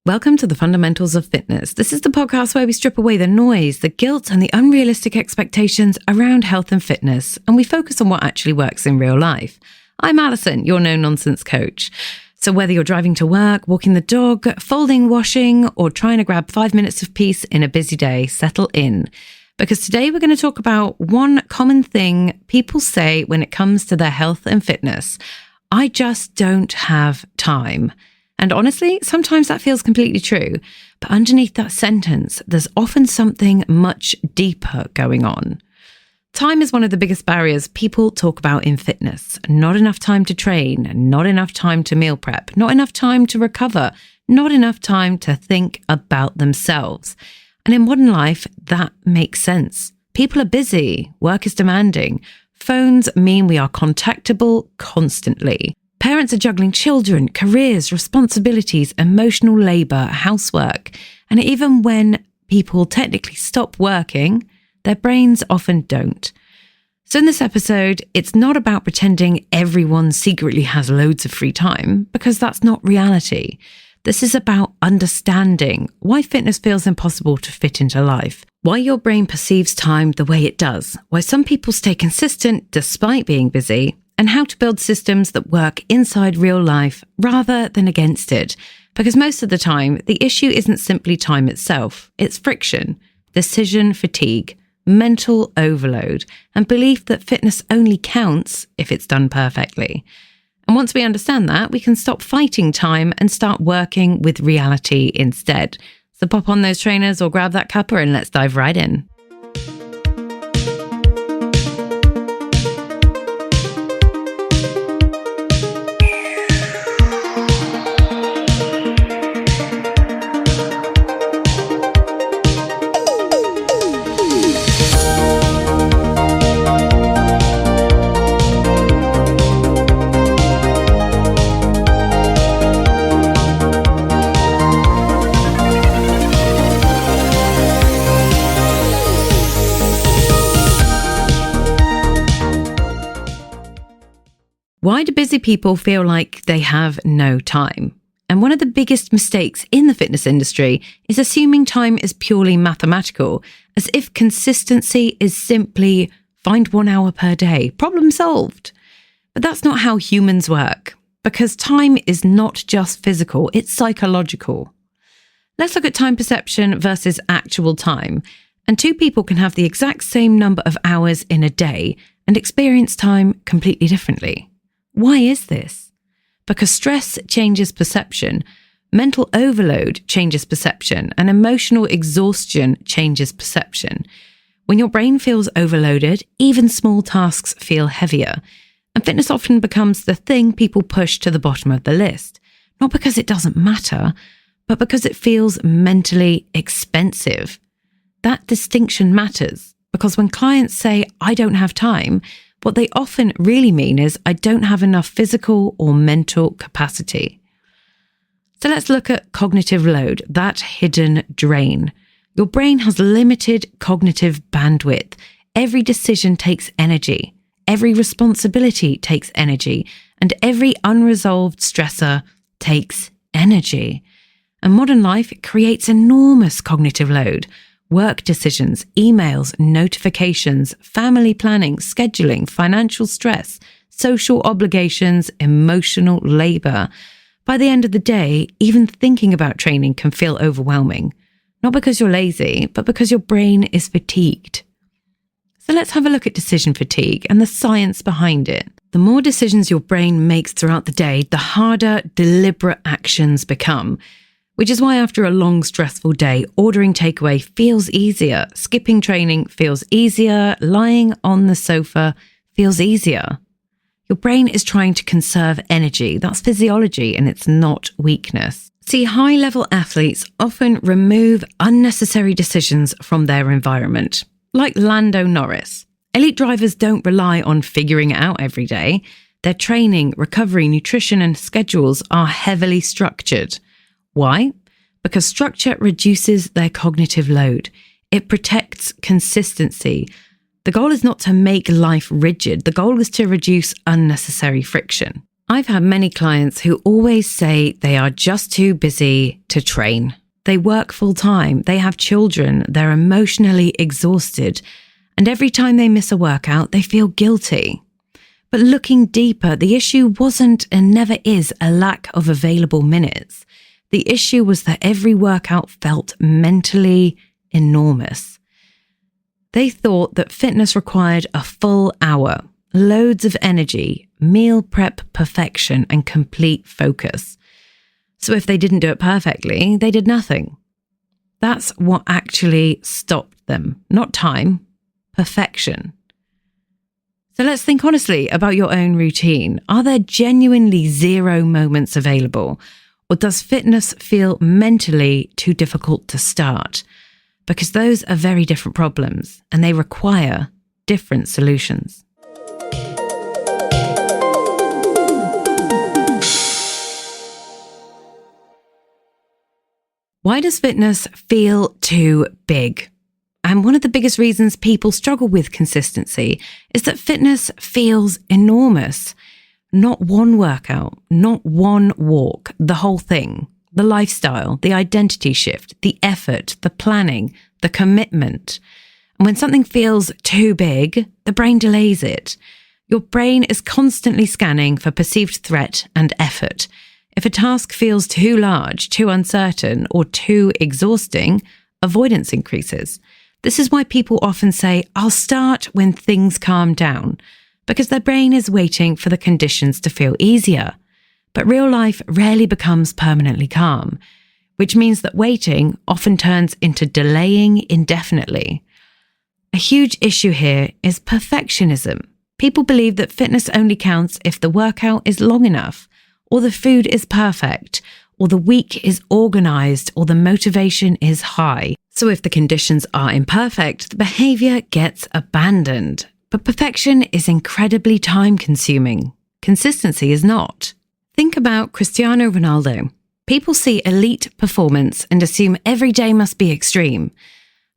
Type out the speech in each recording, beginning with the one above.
Welcome to the Fundamentals of Fitness. This is the podcast where we strip away the noise, the guilt, and the unrealistic expectations around health and fitness, and we focus on what actually works in real life. I'm Alison, your no-nonsense coach. So whether you're driving to work, walking the dog, folding, washing, or trying to grab 5 minutes of peace in a busy day, settle in. Because today we're going to talk about one common thing people say when it comes to their health and fitness. I just don't have time. And honestly, sometimes that feels completely true. But underneath that sentence, there's often something much deeper going on. Time is one of the biggest barriers people talk about in fitness. Not enough time to train, not enough time to meal prep, not enough time to recover, not enough time to think about themselves. And in modern life, that makes sense. People are busy, work is demanding. Phones mean we are contactable constantly. Parents are juggling children, careers, responsibilities, emotional labour, housework. And even when people technically stop working, their brains often don't. So in this episode, it's not about pretending everyone secretly has loads of free time, because that's not reality. This is about understanding why fitness feels impossible to fit into life, why your brain perceives time the way it does, why some people stay consistent despite being busy, and how to build systems that work inside real life rather than against it. Because most of the time, the issue isn't simply time itself. It's friction, decision fatigue, mental overload, and belief that fitness only counts if it's done perfectly. And once we understand that, we can stop fighting time and start working with reality instead. So pop on those trainers or grab that cuppa and let's dive right in. Why do busy people feel like they have no time? And one of the biggest mistakes in the fitness industry is assuming time is purely mathematical, as if consistency is simply find 1 hour per day, problem solved. But that's not how humans work, because time is not just physical, it's psychological. Let's look at time perception versus actual time. And two people can have the exact same number of hours in a day and experience time completely differently. Why is this? Because stress changes perception, mental overload changes perception, and emotional exhaustion changes perception. When your brain feels overloaded, even small tasks feel heavier, and fitness often becomes the thing people push to the bottom of the list, not because it doesn't matter, but because it feels mentally expensive. That distinction matters, because when clients say, "I don't have time," what they often really mean is, "I don't have enough physical or mental capacity." So let's look at cognitive load, that hidden drain. Your brain has limited cognitive bandwidth. Every decision takes energy. Every responsibility takes energy. And every unresolved stressor takes energy. And modern life creates enormous cognitive load. Work decisions, emails, notifications, family planning, scheduling, financial stress, social obligations, emotional labour. By the end of the day, even thinking about training can feel overwhelming. Not because you're lazy, but because your brain is fatigued. So let's have a look at decision fatigue and the science behind it. The more decisions your brain makes throughout the day, the harder deliberate actions become. Which is why after a long, stressful day, ordering takeaway feels easier, skipping training feels easier, lying on the sofa feels easier. Your brain is trying to conserve energy. That's physiology, and it's not weakness. See, high-level athletes often remove unnecessary decisions from their environment, like Lando Norris. Elite drivers don't rely on figuring it out every day. Their training, recovery, nutrition, and schedules are heavily structured. Why? Because structure reduces their cognitive load. It protects consistency. The goal is not to make life rigid. The goal is to reduce unnecessary friction. I've had many clients who always say they are just too busy to train. They work full time, they have children, they're emotionally exhausted, and every time they miss a workout, they feel guilty. But looking deeper, the issue wasn't and never is a lack of available minutes. The issue was that every workout felt mentally enormous. They thought that fitness required a full hour, loads of energy, meal prep perfection, and complete focus. So if they didn't do it perfectly, they did nothing. That's what actually stopped them. Not time, perfection. So let's think honestly about your own routine. Are there genuinely 0 moments available? Or does fitness feel mentally too difficult to start? Because those are very different problems and they require different solutions. Why does fitness feel too big? And one of the biggest reasons people struggle with consistency is that fitness feels enormous. Not one workout, not one walk, the whole thing. The lifestyle, the identity shift, the effort, the planning, the commitment. And when something feels too big, the brain delays it. Your brain is constantly scanning for perceived threat and effort. If a task feels too large, too uncertain, or too exhausting, avoidance increases. This is why people often say, I'll start when things calm down, because their brain is waiting for the conditions to feel easier. But real life rarely becomes permanently calm, which means that waiting often turns into delaying indefinitely. A huge issue here is perfectionism. People believe that fitness only counts if the workout is long enough, or the food is perfect, or the week is organized, or the motivation is high. So if the conditions are imperfect, the behavior gets abandoned. But perfection is incredibly time-consuming. Consistency is not. Think about Cristiano Ronaldo. People see elite performance and assume every day must be extreme.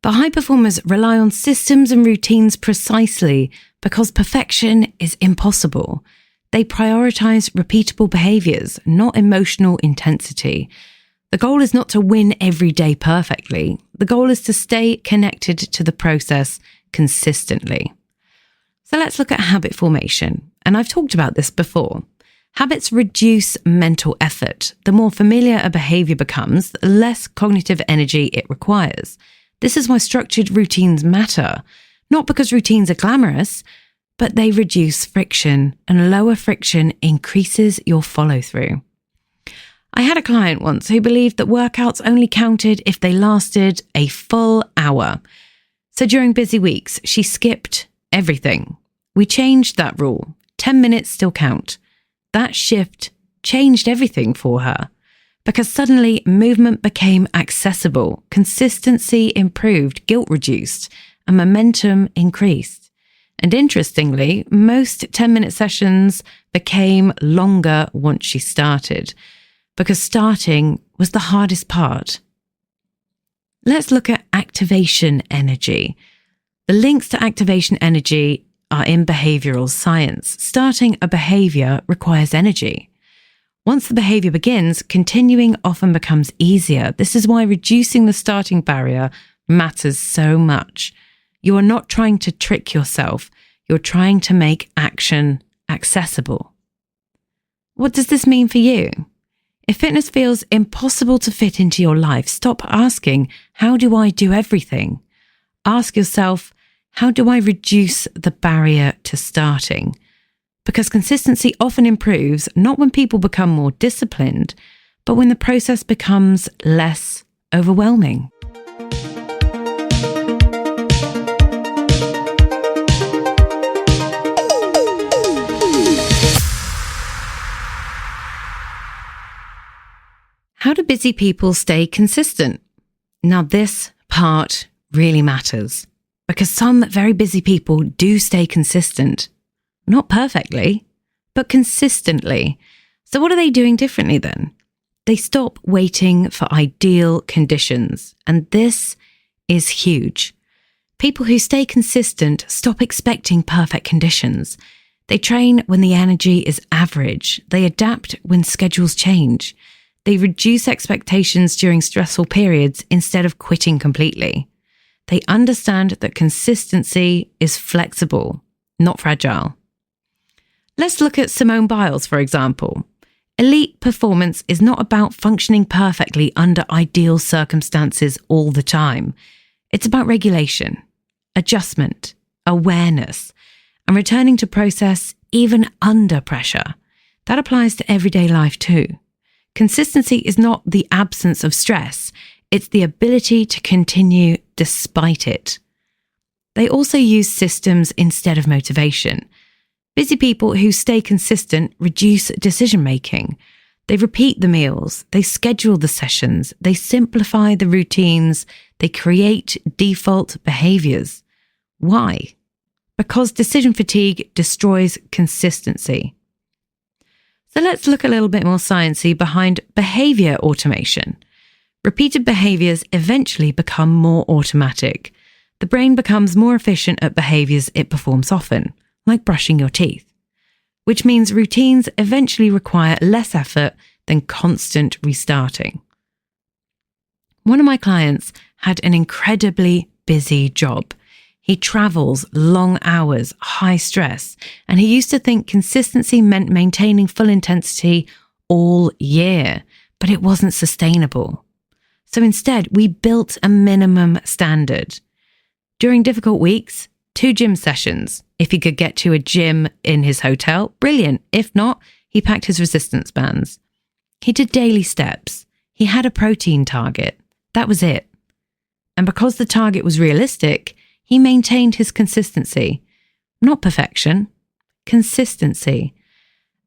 But high performers rely on systems and routines precisely because perfection is impossible. They prioritize repeatable behaviours, not emotional intensity. The goal is not to win every day perfectly. The goal is to stay connected to the process consistently. So let's look at habit formation. And I've talked about this before. Habits reduce mental effort. The more familiar a behaviour becomes, the less cognitive energy it requires. This is why structured routines matter. Not because routines are glamorous, but they reduce friction, and lower friction increases your follow-through. I had a client once who believed that workouts only counted if they lasted a full hour. So during busy weeks, she skipped everything. We changed that rule. 10 minutes still count. That shift changed everything for her because suddenly movement became accessible, consistency improved, guilt reduced, and momentum increased. And interestingly, most 10-minute sessions became longer once she started because starting was the hardest part. Let's look at activation energy. The links to activation energy are in behavioural science. Starting a behaviour requires energy. Once the behaviour begins, continuing often becomes easier. This is why reducing the starting barrier matters so much. You are not trying to trick yourself. You're trying to make action accessible. What does this mean for you? If fitness feels impossible to fit into your life, stop asking, how do I do everything? Ask yourself, how do I reduce the barrier to starting? Because consistency often improves not when people become more disciplined, but when the process becomes less overwhelming. How do busy people stay consistent? Now, this part really matters because some very busy people do stay consistent. Not perfectly, but consistently. So what are they doing differently then? They stop waiting for ideal conditions. And this is huge. People who stay consistent stop expecting perfect conditions. They train when the energy is average. They adapt when schedules change. They reduce expectations during stressful periods instead of quitting completely. They understand that consistency is flexible, not fragile. Let's look at Simone Biles, for example. Elite performance is not about functioning perfectly under ideal circumstances all the time. It's about regulation, adjustment, awareness, and returning to process even under pressure. That applies to everyday life too. Consistency is not the absence of stress, it's the ability to continue despite it. They also use systems instead of motivation. Busy people who stay consistent reduce decision-making. They repeat the meals, they schedule the sessions, they simplify the routines, they create default behaviours. Why? Because decision fatigue destroys consistency. So let's look a little bit more sciencey behind behaviour automation. Repeated behaviours eventually become more automatic. The brain becomes more efficient at behaviours it performs often, like brushing your teeth, which means routines eventually require less effort than constant restarting. One of my clients had an incredibly busy job. He travels long hours, high stress, and he used to think consistency meant maintaining full intensity all year, but it wasn't sustainable. So instead, we built a minimum standard. During difficult weeks, 2 gym sessions. If he could get to a gym in his hotel, brilliant. If not, he packed his resistance bands. He did daily steps. He had a protein target. That was it. And because the target was realistic, he maintained his consistency. Not perfection, consistency.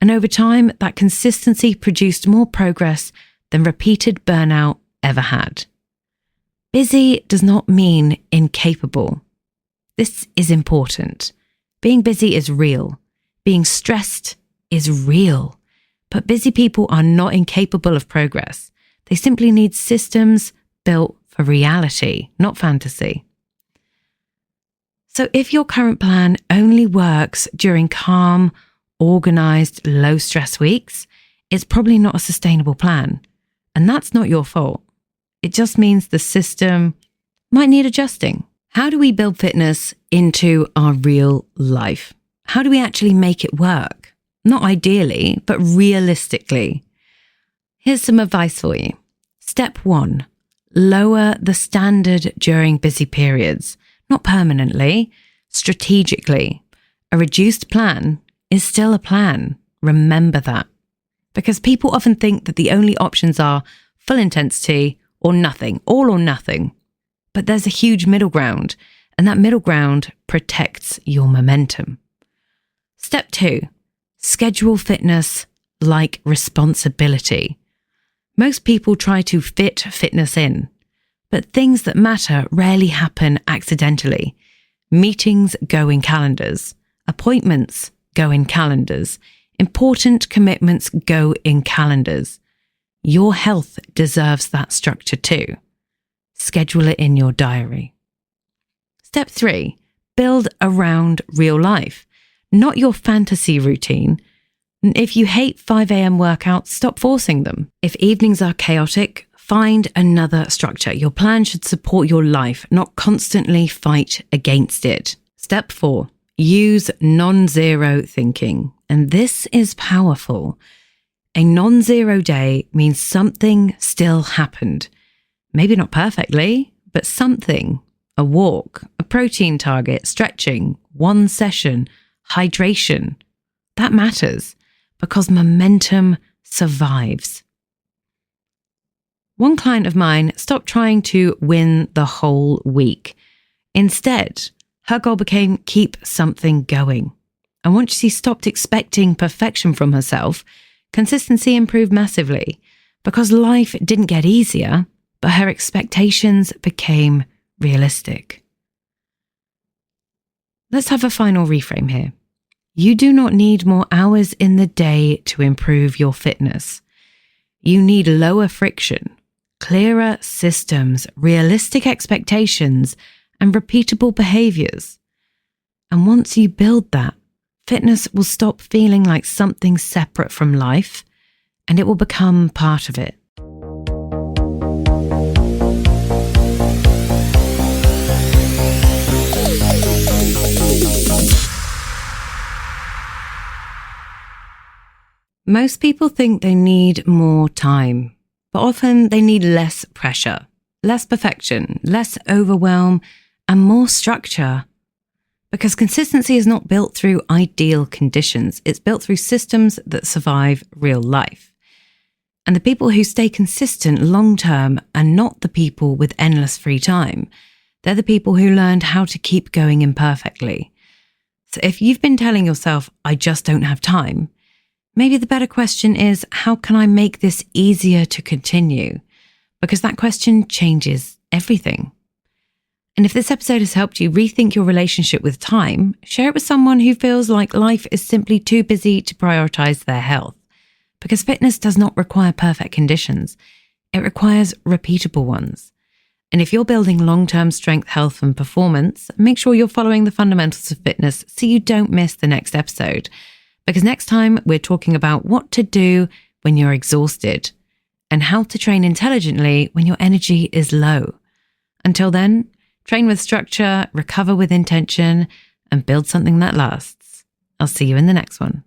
And over time, that consistency produced more progress than repeated burnout ever had. Busy does not mean incapable. This is important. Being busy is real. Being stressed is real. But busy people are not incapable of progress. They simply need systems built for reality, not fantasy. So if your current plan only works during calm, organised, low-stress weeks, it's probably not a sustainable plan. And that's not your fault. It just means the system might need adjusting. How do we build fitness into our real life? How do we actually make it work? Not ideally, but realistically. Here's some advice for you. Step 1, lower the standard during busy periods. Not permanently, strategically. A reduced plan is still a plan. Remember that. Because people often think that the only options are full intensity or nothing, all or nothing. But there's a huge middle ground, and that middle ground protects your momentum. Step 2, schedule fitness like responsibility. Most people try to fit fitness in, but things that matter rarely happen accidentally. Meetings go in calendars. Appointments go in calendars. Important commitments go in calendars. Your health deserves that structure too. Schedule it in your diary. Step 3, build around real life, not your fantasy routine. If you hate 5 a.m. workouts, stop forcing them. If evenings are chaotic, find another structure. Your plan should support your life, not constantly fight against it. Step 4, use non-zero thinking. And this is powerful. A non-zero day means something still happened. Maybe not perfectly, but something. A walk, a protein target, stretching, 1 session, hydration. That matters because momentum survives. One client of mine stopped trying to win the whole week. Instead, her goal became keep something going. And once she stopped expecting perfection from herself, consistency improved massively because life didn't get easier, but her expectations became realistic. Let's have a final reframe here. You do not need more hours in the day to improve your fitness. You need lower friction, clearer systems, realistic expectations, and repeatable behaviours. And once you build that, fitness will stop feeling like something separate from life, and it will become part of it. Most people think they need more time, but often they need less pressure, less perfection, less overwhelm, and more structure. Because consistency is not built through ideal conditions, it's built through systems that survive real life. And the people who stay consistent long term are not the people with endless free time. They're the people who learned how to keep going imperfectly. So if you've been telling yourself, I just don't have time, maybe the better question is, how can I make this easier to continue? Because that question changes everything. And if this episode has helped you rethink your relationship with time, share it with someone who feels like life is simply too busy to prioritize their health. Because fitness does not require perfect conditions. It requires repeatable ones. And if you're building long-term strength, health, and performance, make sure you're following the fundamentals of fitness so you don't miss the next episode. Because next time we're talking about what to do when you're exhausted and how to train intelligently when your energy is low. Until then, train with structure, recover with intention, and build something that lasts. I'll see you in the next one.